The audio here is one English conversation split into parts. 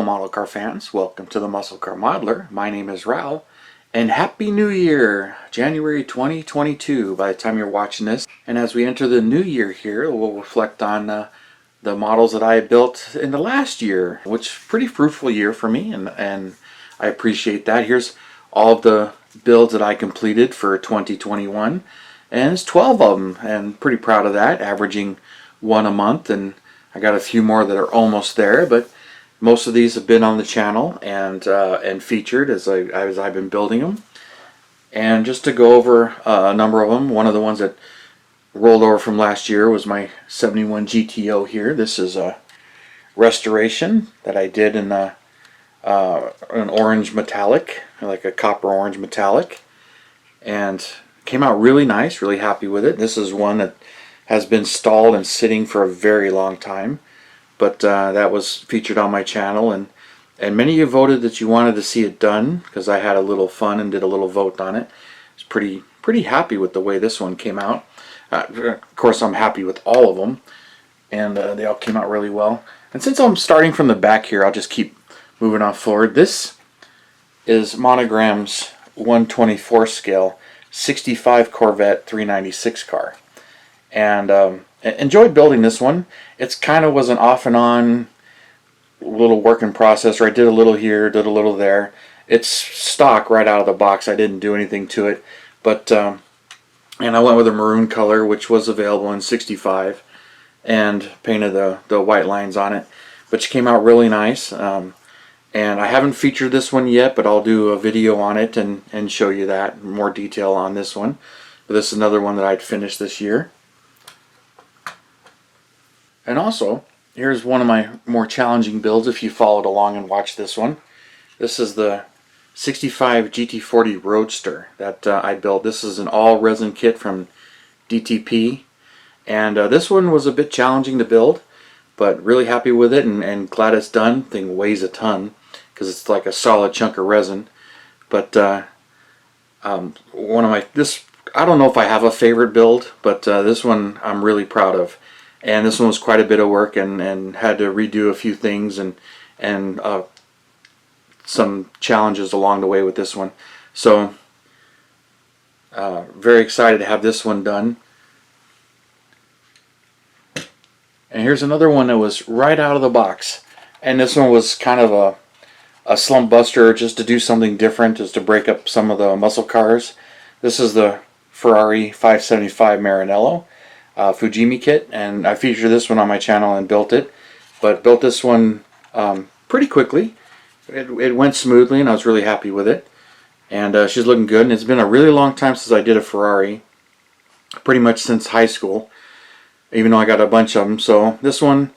model car fans, welcome to the Muscle Car Modeler. My name is Revell, and Happy New Year, January 2022 by the time you're watching this. And as we enter the new year here, we'll reflect on the models that I built in the last year, which pretty fruitful year for me, and I appreciate that. Here's all of the builds that I completed for 2021, and it's 12 of them, and pretty proud of that, averaging one a month, and I got a few more that are almost there, but most of these have been on the channel and featured as I've been building them. And just to go over a number of them, one of the ones that rolled over from last year was my 71 GTO here. This is a restoration that I did in an orange metallic, like a copper orange metallic, and came out really nice, really happy with it. This is one that has been stalled and sitting for a very long time, but that was featured on my channel, and many of you voted that you wanted to see it done because I had a little fun and did a little vote on it. I was pretty happy with the way this one came out. Of course, I'm happy with all of them, and they all came out really well. And since I'm starting from the back here, I'll just keep moving on forward. This is Monogram's 1/24 scale 65 Corvette 396 car. And enjoyed building this one. It's kind of was an off and on little work in process, or I did a little here, did a little there. It's stock right out of the box. I didn't do anything to it, but and I went with a maroon color, which was available in 65, and painted the white lines on it. But she came out really nice, and I haven't featured this one yet, but I'll do a video on it and show you that more detail on this one. But this is another one that I'd finished this year. And also, here's one of my more challenging builds if you followed along and watched this one. This is the 65 GT40 Roadster that I built. This is an all resin kit from DTP, and this one was a bit challenging to build, but really happy with it and glad it's done. Thing weighs a ton because it's like a solid chunk of resin. But one of my, I don't know if I have a favorite build, but this one I'm really proud of. And this one was quite a bit of work, and had to redo a few things and some challenges along the way with this one. So very excited to have this one done. And here's another one that was right out of the box. And this one was kind of a slump buster, just to do something different, just to break up some of the muscle cars. This is the Ferrari 575 Maranello. Fujimi kit, and I featured this one on my channel and built it, but built this one pretty quickly. It went smoothly, and I was really happy with it, and she's looking good. And it's been a really long time since I did a Ferrari, pretty much since high school, even though I got a bunch of them. So this one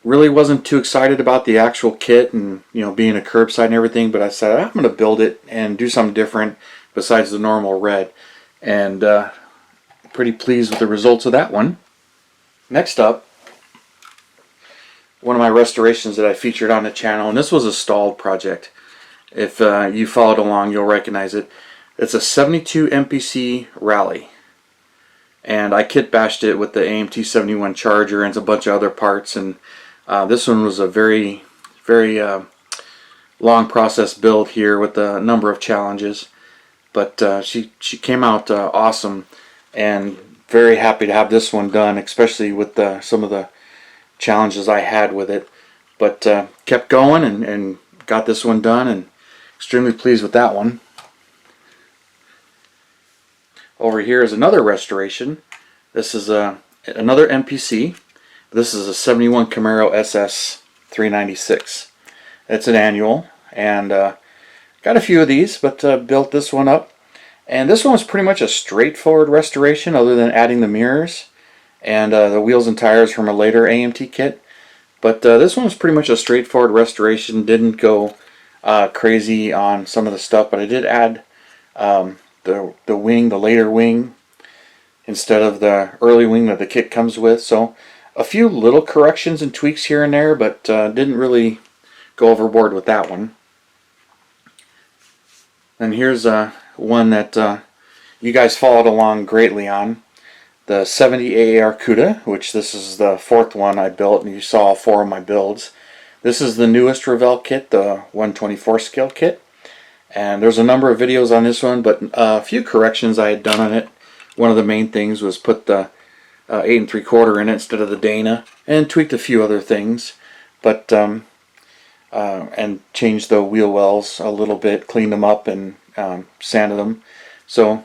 really wasn't too excited about the actual kit and being a curbside and everything, but I said I'm going to build it and do something different besides the normal red, and pretty pleased with the results of that one. Next up, one of my restorations that I featured on the channel, and this was a stalled project. If you followed along, you'll recognize it. It's a 72 MPC Rally, and I kit bashed it with the AMT 71 Charger and a bunch of other parts, and this one was a very long process build here with a number of challenges, but she came out awesome. And very happy to have this one done, especially with some of the challenges I had with it. But kept going and got this one done, and extremely pleased with that one. Over here is another restoration. This is another MPC. This is a 71 Camaro SS 396. It's an annual, and got a few of these, but built this one up. And this one was pretty much a straightforward restoration, other than adding the mirrors and the wheels and tires from a later AMT kit. But this one was pretty much a straightforward restoration. Didn't go crazy on some of the stuff, but I did add the wing, the later wing, instead of the early wing that the kit comes with. So a few little corrections and tweaks here and there, but didn't really go overboard with that one. And here's one that you guys followed along greatly on. The 70 AAR CUDA, which this is the fourth one I built, and you saw 4 of my builds. This is the newest Revell kit, the 124 scale kit. And there's a number of videos on this one, but a few corrections I had done on it. One of the main things was put the 8 3/4 in it instead of the Dana, and tweaked a few other things, but and changed the wheel wells a little bit, cleaned them up, and sanded them. So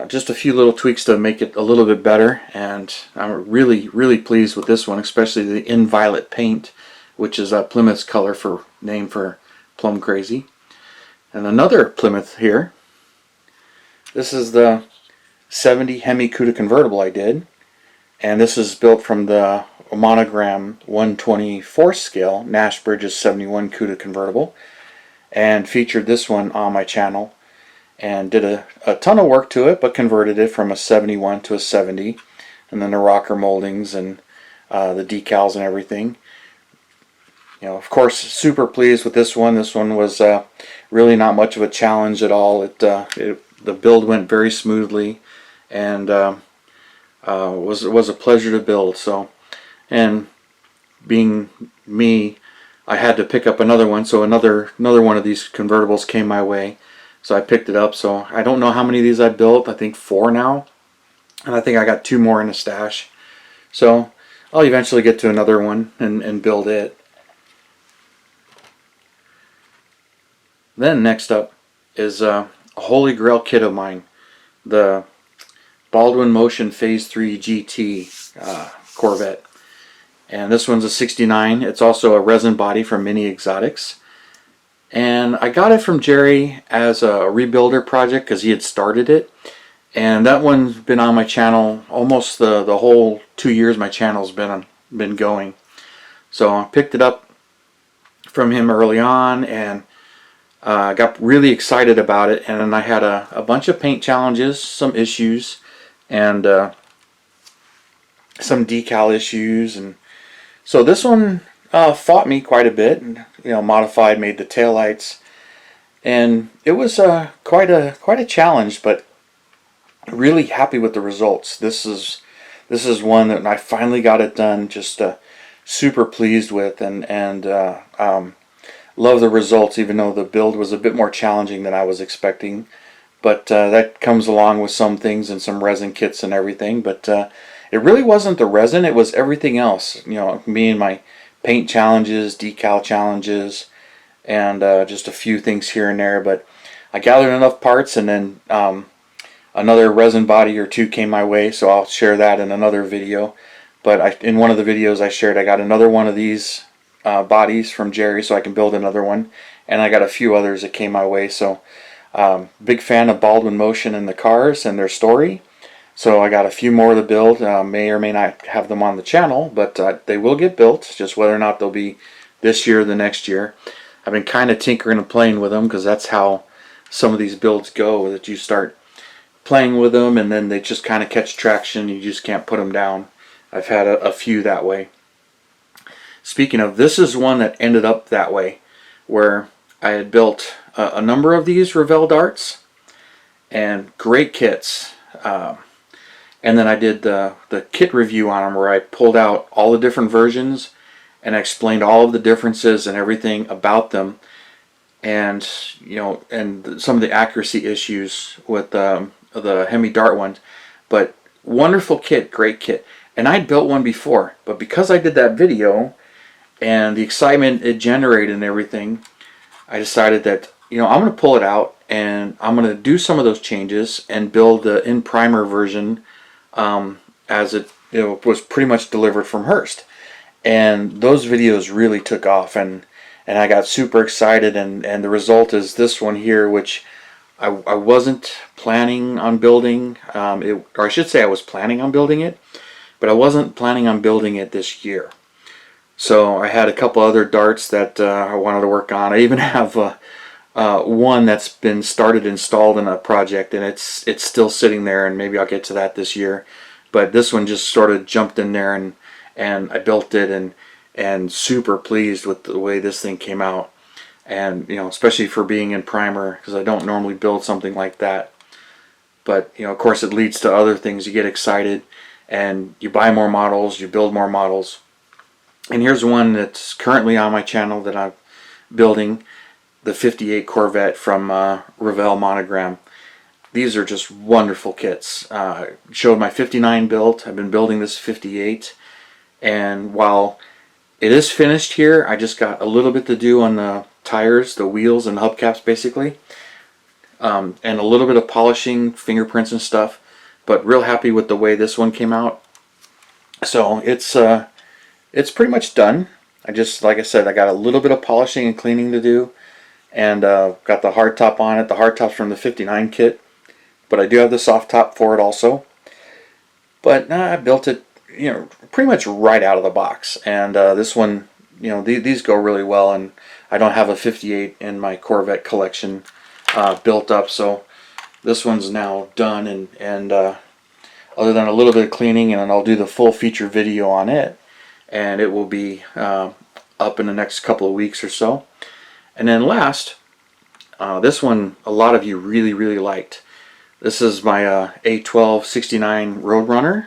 just a few little tweaks to make it a little bit better, and I'm really pleased with this one, especially the in violet paint, which is Plymouth's color for name for Plum Crazy. And another Plymouth here. This is the 70 Hemi Convertible I did, and this is built from the Monogram 124 scale Nash Bridges 71 Convertible, and featured this one on my channel, and did a ton of work to it, but converted it from a 71 to a 70, and then the rocker moldings and the decals and everything. You know, of course, super pleased with this one. This one was really not much of a challenge at all. The build went very smoothly, and was a pleasure to build. So, and being me, I had to pick up another one. So another one of these convertibles came my way, so I picked it up. So I don't know how many of these I built. I think 4 now, and I think I got 2 more in a stash. So I'll eventually get to another one and build it. Then next up is a holy grail kit of mine, the Baldwin Motion Phase 3 GT Corvette. And this one's a 69. It's also a resin body from Mini Exotics. And I got it from Jerry as a rebuilder project because he had started it. And that one's been on my channel almost the whole 2 years my channel's been going. So I picked it up from him early on, and got really excited about it, and then I had a bunch of paint challenges, some issues, and some decal issues, and so this one fought me quite a bit, and modified, made the taillights, and it was quite a challenge, but really happy with the results. This is one that I finally got it done, just super pleased with, and love the results, even though the build was a bit more challenging than I was expecting. But that comes along with some things and some resin kits and everything. But it really wasn't the resin, it was everything else. Me and my paint challenges, decal challenges, and just a few things here and there. But I gathered enough parts, and then another resin body or 2 came my way, so I'll share that in another video. But in one of the videos I shared, I got another one of these bodies from Jerry, so I can build another one, and I got a few others that came my way. So big fan of Baldwin Motion and the cars and their story, so I got a few more to build. May or may not have them on the channel, but they will get built, just whether or not they'll be this year or the next year. I've been kind of tinkering and playing with them, because that's how some of these builds go, that you start playing with them and then they just kind of catch traction, you just can't put them down. I've had a few that way. Speaking of, this is one that ended up that way, where I had built a number of these Revel darts, and great kits. And then I did the kit review on them, where I pulled out all the different versions and I explained all of the differences and everything about them, and and some of the accuracy issues with the Hemi Dart ones. But wonderful kit, great kit. And I'd built one before, but because I did that video and the excitement it generated and everything, I decided that I'm going to pull it out and I'm going to do some of those changes and build the in primer version as it was pretty much delivered from Hearst. And those videos really took off, and I got super excited, and the result is this one here, which I wasn't planning on building, or I should say I was planning on building it, but I wasn't planning on building it this year. So I had a couple other darts that I wanted to work on. I even have one that's been started installed in a project, and it's still sitting there, and maybe I'll get to that this year. But this one just sort of jumped in there, and I built it, and super pleased with the way this thing came out. And especially for being in primer, because I don't normally build something like that. But of course it leads to other things. You get excited and you buy more models, you build more models. And here's one that's currently on my channel that I'm building, the 58 Corvette from Revell Monogram. These are just wonderful kits. Showed my 59 built. I've been building this 58, and while it is finished here, I just got a little bit to do on the tires, the wheels, and hubcaps basically, and a little bit of polishing, fingerprints and stuff. But real happy with the way this one came out. So it's pretty much done. Like I said, I got a little bit of polishing and cleaning to do, and got the hard top on it. The hard top's from the 59 kit, but I do have the soft top for it also. But I built it, pretty much right out of the box. And this one, these go really well, and I don't have a 58 in my Corvette collection built up, so this one's now done, and other than a little bit of cleaning, and I'll do the full feature video on it, and it will be up in the next couple of weeks or so. And then last, this one a lot of you really liked. This is my A12 69 Roadrunner,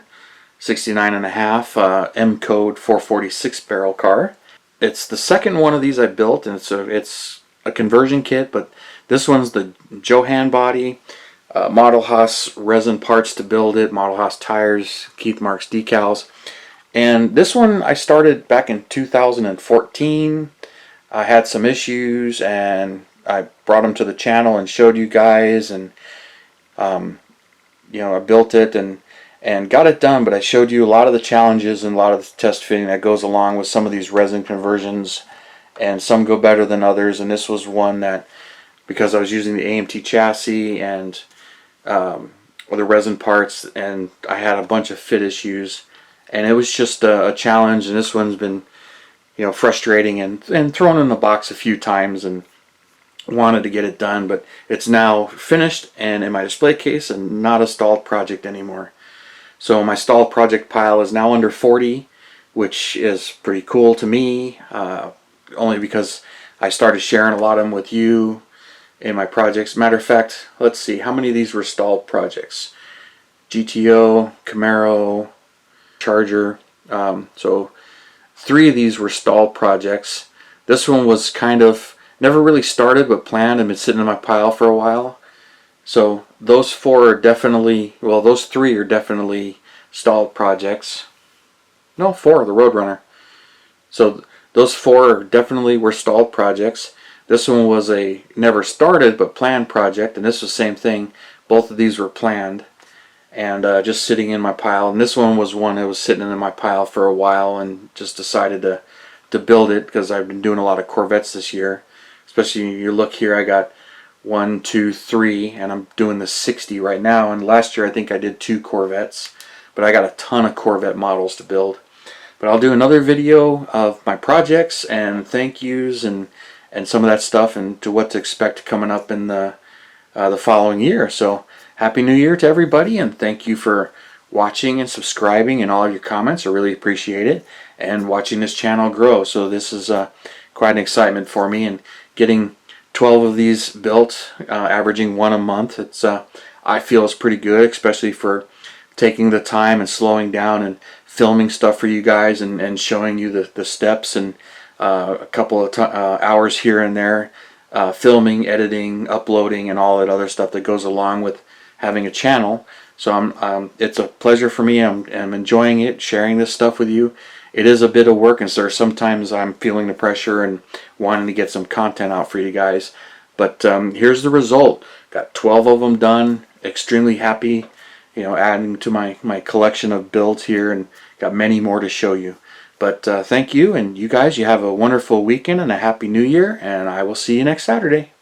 69.5 M code 446 barrel car. It's the second one of these I built, and it's a conversion kit, but this one's the Johan body, Model Haas resin parts to build it, Model Haas tires, Keith Marks decals. And this one I started back in 2014. I had some issues, and I brought them to the channel and showed you guys, and I built it and got it done, but I showed you a lot of the challenges and a lot of the test fitting that goes along with some of these resin conversions, and some go better than others. And this was one that, because I was using the AMT chassis and the resin parts, and I had a bunch of fit issues, and it was just a challenge. And this one's been frustrating and thrown in the box a few times, and wanted to get it done, but it's now finished and in my display case and not a stalled project anymore. So my stalled project pile is now under 40, which is pretty cool to me, only because I started sharing a lot of them with you in my projects. Matter of fact, let's see, how many of these were stalled projects? GTO, Camaro, Charger. So 3 of these were stalled projects. This one was kind of never really started, but planned and been sitting in my pile for a while. So those 4 are definitely, well, those 3 are definitely stalled projects. No, 4, the Roadrunner. So those 4 definitely were stalled projects. This one was a never started but planned project, and this was the same thing. Both of these were planned and just sitting in my pile. And this one was one that was sitting in my pile for a while, and just decided to build it because I've been doing a lot of Corvettes this year. Especially you look here, I got 1, 2, 3, and I'm doing the 60 right now. And last year I think I did 2 Corvettes, but I got a ton of Corvette models to build. But I'll do another video of my projects and thank yous and some of that stuff, and to what to expect coming up in the following year. So Happy New Year to everybody, and thank you for watching and subscribing and all of your comments. I really appreciate it, and watching this channel grow. So this is quite an excitement for me, and getting 12 of these built, averaging 1 a month, it's I feel is pretty good, especially for taking the time and slowing down and filming stuff for you guys, and showing you the steps, and a couple of hours here and there, filming, editing, uploading, and all that other stuff that goes along with having a channel. So it's a pleasure for me. I'm enjoying it, sharing this stuff with you. It is a bit of work, and so sometimes I'm feeling the pressure and wanting to get some content out for you guys. But here's the result. Got 12 of them done. Extremely happy, adding to my collection of builds here, and got many more to show you. But thank you, and you guys, you have a wonderful weekend and a Happy New Year, and I will see you next Saturday.